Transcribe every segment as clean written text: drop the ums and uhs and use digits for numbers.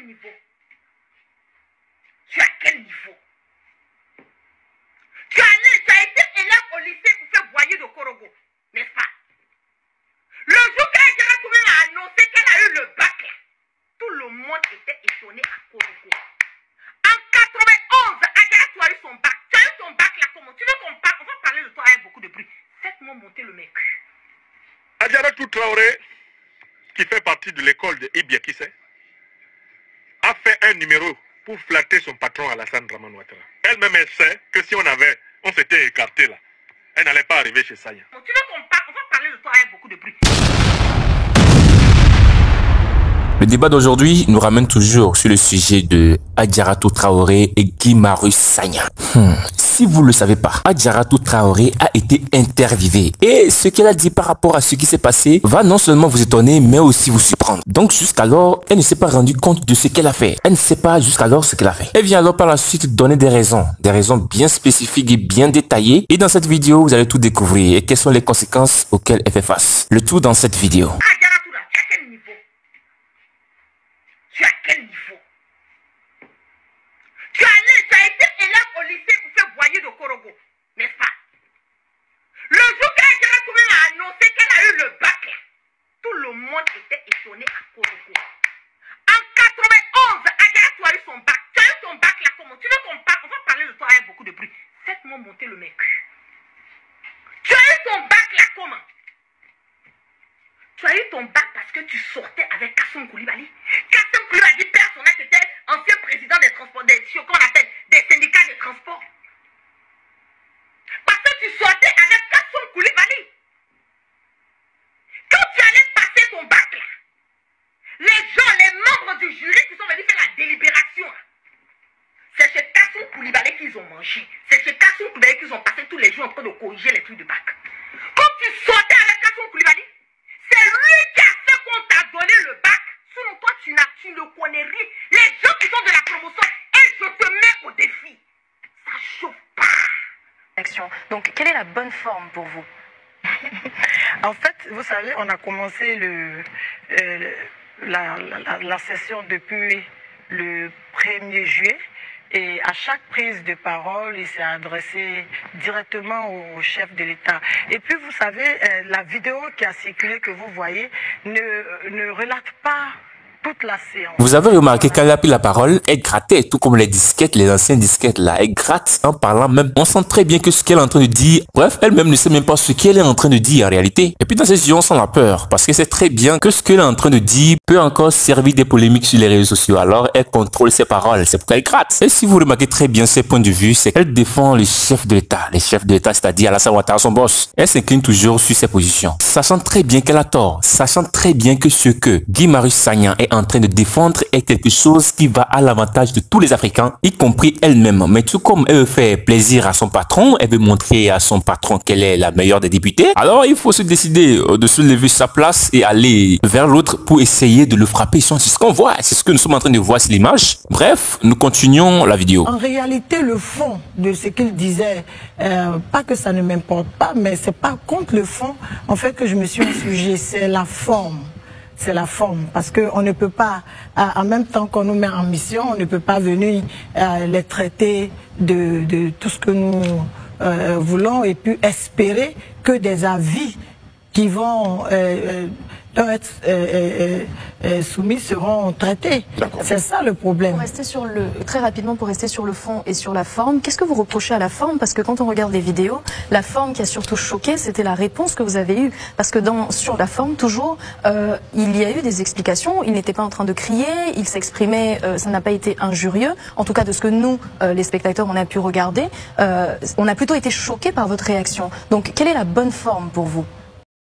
quel niveau? Tu es à quel niveau? Tu as été élève au lycée pour faire voyer de Korogo, n'est-ce pas? Le jour qu'Adjara Touré a annoncé qu'elle a eu le bac, là, tout le monde était étonné à Korogo. En 91, Adjara Touré a eu son bac. Tu as eu ton bac là comment? Tu veux qu'on parle? On va parler de toi avec beaucoup de bruit. Faites-moi monter le mec. Adjara Traoré, qui fait partie de l'école de Ibia Kissé, a fait un numéro pour flatter son patron Alassane Dramane Ouattara. Elle-même, elle sait que si on s'était écarté là, elle n'allait pas arriver chez Sagna. Tu veux qu'on parle? On va parler de toi avec beaucoup de bruit. Le débat d'aujourd'hui nous ramène toujours sur le sujet de Adjaratou Traoré et Guy Marius Sagna. Si vous ne le savez pas, Adjaratou Traoré a été interviewée. Et ce qu'elle a dit par rapport à ce qui s'est passé va non seulement vous étonner, mais aussi vous surprendre. Donc jusqu'alors, elle ne s'est pas rendue compte de ce qu'elle a fait. Elle ne sait pas jusqu'alors ce qu'elle a fait. Elle vient alors par la suite donner des raisons bien spécifiques et bien détaillées. Et dans cette vidéo, vous allez tout découvrir et quelles sont les conséquences auxquelles elle fait face. Le tout dans cette vidéo. Tu as quel niveau? Tu as été élève au lycée pour faire voyer de Korogo, n'est-ce pas? Le jour qu'Adjara Touré a annoncé qu'elle a eu le bac, là, tout le monde était étonné à Korogo. En 91, Adjara Touré a eu son bac. Tu as eu ton bac là comment? Tu veux qu'on parle? On va parler de toi avec beaucoup de bruit. Faites-moi monter le mec. Tu as eu ton bac là comment? Tu as eu ton bac parce que tu sortais avec Kassoum Koulibaly. Kassoum Koulibaly, personnage qui était ancien président des transports, qu'on appelle des syndicats de transport. Parce que tu sortais avec Kassoum Koulibaly. Quand tu allais passer ton bac là, les gens, les membres du jury qui sont venus faire la délibération, c'est chez Kassoum Koulibaly qu'ils ont mangé. C'est chez Kassoum Koulibaly qu'ils ont passé tous les jours en train de corriger les trucs de bac. Quand tu sortais avec Kassoum Koulibaly, c'est lui qui a fait qu'on t'a donné le bac. Selon toi, tu ne connais rien. Les gens qui sont de la promotion, et je te mets au défi. Ça chauffe pas. Action. Donc, quelle est la bonne forme pour vous? En fait, vous savez, on a commencé la session depuis le 1er juillet. Et à chaque prise de parole, il s'est adressé directement au chef de l'État. Et puis, vous savez, la vidéo qui a circulé, que vous voyez, ne relate pas toute la séance. Vous avez remarqué qu'elle a pris la parole, elle grattait, tout comme les disquettes, les anciennes disquettes là. Elle gratte en parlant même. On sent très bien que ce qu'elle est en train de dire, bref, elle-même ne sait même pas ce qu'elle est en train de dire en réalité. Et puis dans ces yeux, on sent la peur, parce que c'est très bien que ce qu'elle est en train de dire peut encore servir des polémiques sur les réseaux sociaux. Alors elle contrôle ses paroles, c'est pourquoi elle gratte. Et si vous remarquez très bien ses points de vue, c'est qu'elle défend le chef de l'État. Les chefs de l'État, c'est-à-dire Alassane Ouattara, son boss. Elle s'incline toujours sur ses positions, sachant très bien qu'elle a tort, sachant très bien que ce que Guy Marius Sagna est en train de défendre est quelque chose qui va à l'avantage de tous les Africains, y compris elle-même. Mais tout comme elle veut faire plaisir à son patron, elle veut montrer à son patron qu'elle est la meilleure des députés, alors il faut se décider de se lever sa place et aller vers l'autre pour essayer de le frapper. C'est ce qu'on voit, c'est ce que nous sommes en train de voir sur l'image. Bref, nous continuons la vidéo. En réalité, le fond de ce qu'il disait, pas que ça ne m'importe pas, mais c'est pas contre le fond en fait que je me suis insurgée, c'est la forme. C'est la forme, parce qu'on ne peut pas, en même temps qu'on nous met en mission, on ne peut pas venir les traiter de tout ce que nous voulons et puis espérer que des avis qui vont être soumis seront traités. C'est ça le problème. Pour rester sur très rapidement, pour rester sur le fond et sur la forme, qu'est-ce que vous reprochez à la forme? Parce que quand on regarde les vidéos, la forme qui a surtout choqué, c'était la réponse que vous avez eue. Parce que sur la forme, toujours, il y a eu des explications. Il n'était pas en train de crier, il s'exprimait, ça n'a pas été injurieux. En tout cas, de ce que nous, les spectateurs, on a pu regarder, on a plutôt été choqués par votre réaction. Donc, quelle est la bonne forme pour vous?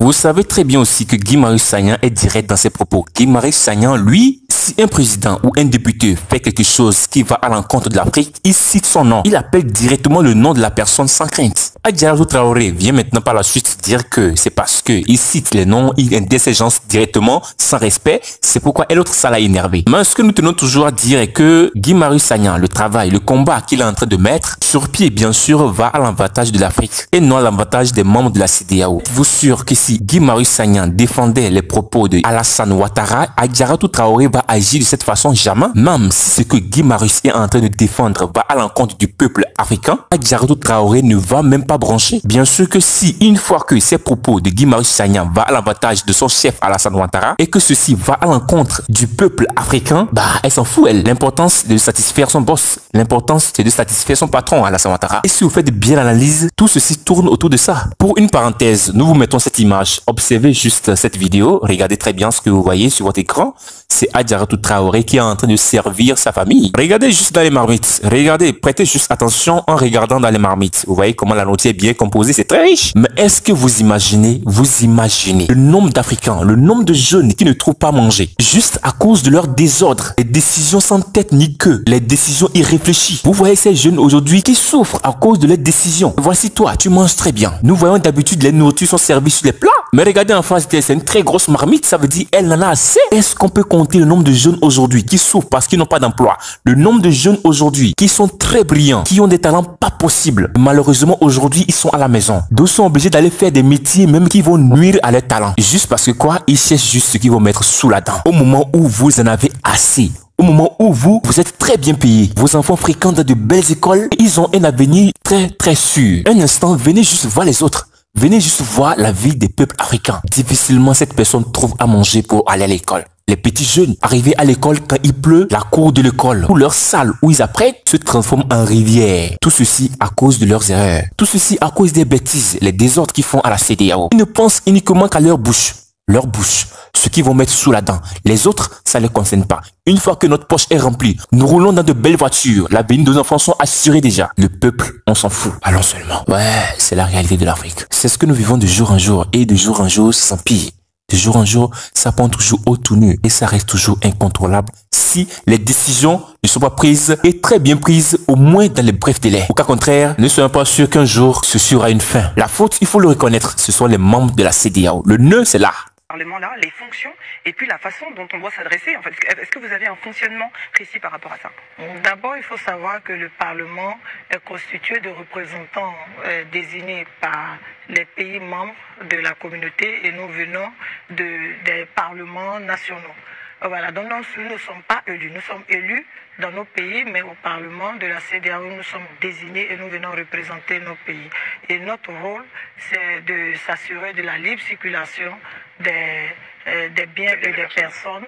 Vous savez très bien aussi que Guy Marius Sagna est direct dans ses propos. Guy Marius Sagna, lui, si un président ou un député fait quelque chose qui va à l'encontre de l'Afrique, il cite son nom. Il appelle directement le nom de la personne sans crainte. Adjaratou Traoré vient maintenant par la suite dire que c'est parce que il cite les noms, il indique ces gens directement, sans respect. C'est pourquoi elle autre ça l'a énervé. Mais ce que nous tenons toujours à dire est que Guy Marius Sagna, le travail, le combat qu'il est en train de mettre sur pied, bien sûr, va à l'avantage de l'Afrique et non à l'avantage des membres de la CEDEAO. Vous sûr que si Guy Marius Sagna défendait les propos de Alassane Ouattara, Adjaratou Traoré va agir agir de cette façon jamais. Même si ce que Guy Marius est en train de défendre va à l'encontre du peuple africain, Adjaratou Traoré ne va même pas brancher. Bien sûr que si une fois que ces propos de Guy Marius Sagna va à l'avantage de son chef Alassane Ouattara et que ceci va à l'encontre du peuple africain, elle s'en fout elle. L'importance c'est de satisfaire son boss. L'importance c'est de satisfaire son patron Alassane Ouattara. Et si vous faites bien l'analyse, tout ceci tourne autour de ça. Pour une parenthèse, nous vous mettons cette image. Observez juste cette vidéo. Regardez très bien ce que vous voyez sur votre écran. C'est Adjaratou Traoré qui est en train de servir sa famille. Regardez juste dans les marmites. Regardez, prêtez juste attention en regardant dans les marmites. Vous voyez comment la nourriture est bien composée, c'est très riche. Mais est-ce que vous imaginez le nombre d'Africains, le nombre de jeunes qui ne trouvent pas à manger juste à cause de leur désordre, les décisions sans tête ni queue, les décisions irréfléchies. Vous voyez ces jeunes aujourd'hui qui souffrent à cause de leurs décisions. Voici toi, tu manges très bien. Nous voyons d'habitude les nourritures sont servies sur les plats. Mais regardez en face, c'est une très grosse marmite, ça veut dire elle en a assez. Est-ce qu'on peut compter le nombre de jeunes aujourd'hui qui souffrent parce qu'ils n'ont pas d'emploi? Le nombre de jeunes aujourd'hui qui sont très brillants, qui ont des talents pas possibles. Malheureusement aujourd'hui, ils sont à la maison. D'autres sont obligés d'aller faire des métiers même qui vont nuire à leurs talents. Juste parce que quoi? Ils cherchent juste ce qu'ils vont mettre sous la dent. Au moment où vous en avez assez. Au moment où vous êtes très bien payé, vos enfants fréquentent de belles écoles, et ils ont un avenir très sûr. Un instant, venez juste voir les autres. Venez juste voir la vie des peuples africains. Difficilement cette personne trouve à manger pour aller à l'école. Les petits jeunes arrivés à l'école quand il pleut, la cour de l'école ou leur salle où ils apprennent se transforment en rivière. Tout ceci à cause de leurs erreurs. Tout ceci à cause des bêtises, les désordres qu'ils font à la CEDEAO. Ils ne pensent uniquement qu'à leur bouche. Leur bouche, ce qu'ils vont mettre sous la dent. Les autres, ça ne les concerne pas. Une fois que notre poche est remplie, nous roulons dans de belles voitures. L'avenir de nos enfants sont assurés déjà. Le peuple, on s'en fout. Allons seulement. Ouais, c'est la réalité de l'Afrique. C'est ce que nous vivons de jour en jour. Et de jour en jour, ça s'empire. De jour en jour, ça prend toujours au tout nu. Et ça reste toujours incontrôlable si les décisions ne sont pas prises et très bien prises, au moins dans les brefs délais. Au cas contraire, ne soyons pas sûrs qu'un jour, ceci aura une fin. La faute, il faut le reconnaître, ce sont les membres de la CEDEAO. Le nœud, c'est là. Parlement-là, les fonctions et puis la façon dont on doit s'adresser. En fait, est-ce que vous avez un fonctionnement précis par rapport à ça? D'abord, il faut savoir que le Parlement est constitué de représentants désignés par les pays membres de la communauté et nous venons des parlements nationaux. Voilà, donc nous ne sommes pas élus. Nous sommes élus dans nos pays, mais au Parlement de la CEDEAO, nous sommes désignés et nous venons représenter nos pays. Et notre rôle, c'est de s'assurer de la libre circulation des biens et des personnes,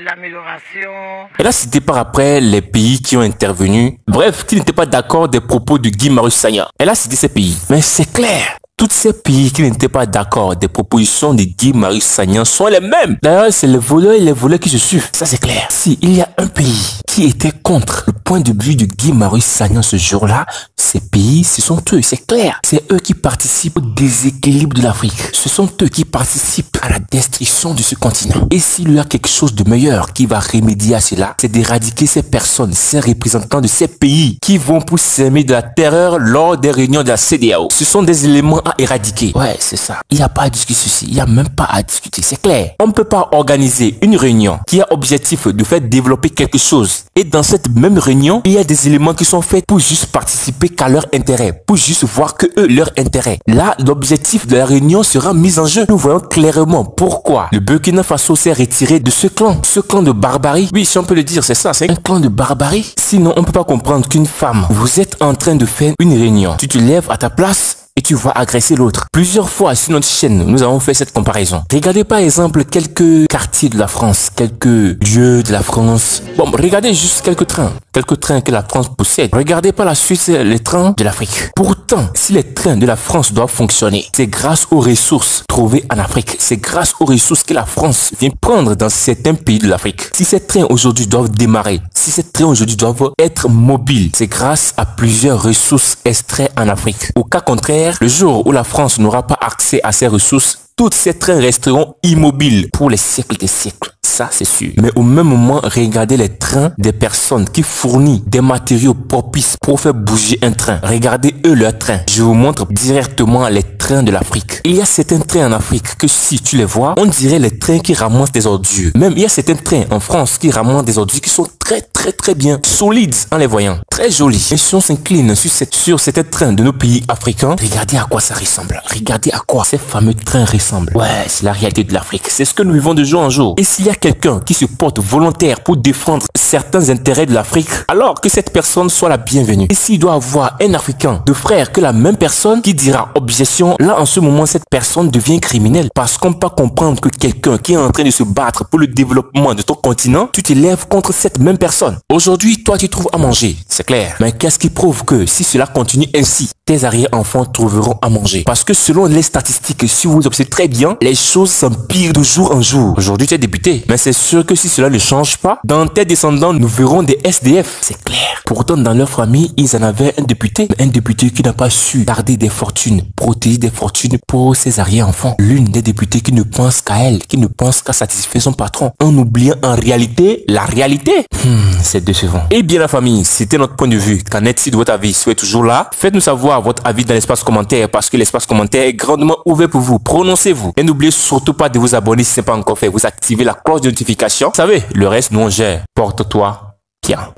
l'amélioration. Elle a cité par après les pays qui ont intervenu, bref, qui n'étaient pas d'accord des propos de Guy Marius Sagna. Elle a cité ces pays, mais c'est clair. Tous ces pays qui n'étaient pas d'accord des propositions de Guy Marius Sagna sont les mêmes. D'ailleurs, c'est les voleurs et les voleurs qui se suivent. Ça, c'est clair. Si il y a un pays qui était contre le point de vue de Guy Marius Sagna ce jour-là, ces pays, ce sont eux, c'est clair. C'est eux qui participent au déséquilibre de l'Afrique. Ce sont eux qui participent à la destruction de ce continent. Et s'il y a quelque chose de meilleur qui va remédier à cela, c'est d'éradiquer ces personnes, ces représentants de ces pays qui vont pour s'aimer de la terreur lors des réunions de la CEDEAO. Ce sont des éléments à éradiquer. Ouais, c'est ça. Il n'y a pas à discuter ceci. Il n'y a même pas à discuter. C'est clair. On ne peut pas organiser une réunion qui a objectif de faire développer quelque chose. Et dans cette même réunion, il y a des éléments qui sont faits pour juste participer qu'à leur intérêt. Pour juste voir que eux, leur intérêt. Là, l'objectif de la réunion sera mis en jeu. Nous voyons clairement pourquoi le Burkina Faso s'est retiré de ce clan. Ce clan de barbarie. Oui, si on peut le dire, c'est ça. C'est un clan de barbarie. Sinon, on ne peut pas comprendre qu'une femme, vous êtes en train de faire une réunion. Tu te lèves à ta place et tu vas agresser l'autre. Plusieurs fois sur notre chaîne, nous avons fait cette comparaison. Regardez par exemple quelques quartiers de la France, quelques lieux de la France. Bon, regardez juste quelques trains que la France possède. Regardez par la suite les trains de l'Afrique. Pourtant, si les trains de la France doivent fonctionner, c'est grâce aux ressources trouvées en Afrique. C'est grâce aux ressources que la France vient prendre dans certains pays de l'Afrique. Si ces trains aujourd'hui doivent démarrer, si ces trains aujourd'hui doivent être mobiles, c'est grâce à plusieurs ressources extraites en Afrique. Au cas contraire, le jour où la France n'aura pas accès à ces ressources, tous ces trains resteront immobiles pour les siècles des siècles. Ça, c'est sûr. Mais au même moment, regardez les trains des personnes qui fournissent des matériaux propices pour faire bouger un train. Regardez eux leurs trains. Je vous montre directement les trains de l'Afrique. Il y a certains trains en Afrique que si tu les vois, on dirait les trains qui ramassent des ordures. Même il y a certains trains en France qui ramassent des ordures qui sont très bien, solides en les voyant, très jolis. Et si on s'incline sur cet train de nos pays africains, regardez à quoi ça ressemble. Regardez à quoi ces fameux trains ressemblent. Ouais, c'est la réalité de l'Afrique. C'est ce que nous vivons de jour en jour. Et s'il y a quelqu'un qui se porte volontaire pour défendre certains intérêts de l'Afrique, alors que cette personne soit la bienvenue. Et s'il doit avoir un Africain de frère que la même personne qui dira objection, là en ce moment cette personne devient criminelle. Parce qu'on peut pas comprendre que quelqu'un qui est en train de se battre pour le développement de ton continent, tu t'élèves contre cette même personne. Aujourd'hui, toi tu trouves à manger, c'est clair. Mais qu'est-ce qui prouve que si cela continue ainsi, tes arrière-enfants trouveront à manger? Parce que selon les statistiques, si vous observez très bien, les choses s'empirent de jour en jour. Aujourd'hui tu es député, mais c'est sûr que si cela ne change pas, dans tes descendants nous verrons des SDF, c'est clair. Pourtant dans leur famille, ils en avaient un député qui n'a pas su garder des fortunes, protéger des fortunes pour ses arrière-enfants. L'une des députées qui ne pense qu'à elle, qui ne pense qu'à satisfaire son patron, en oubliant en réalité la réalité. C'est décevant. Et bien la famille, c'était notre point de vue. Qu'en est-il de votre avis? Soyez toujours là. Faites-nous savoir votre avis dans l'espace commentaire parce que l'espace commentaire est grandement ouvert pour vous. Prononcez-vous. Et n'oubliez surtout pas de vous abonner si ce n'est pas encore fait. Vous activez la cloche de notification. Vous savez, le reste nous on gère. Porte-toi bien.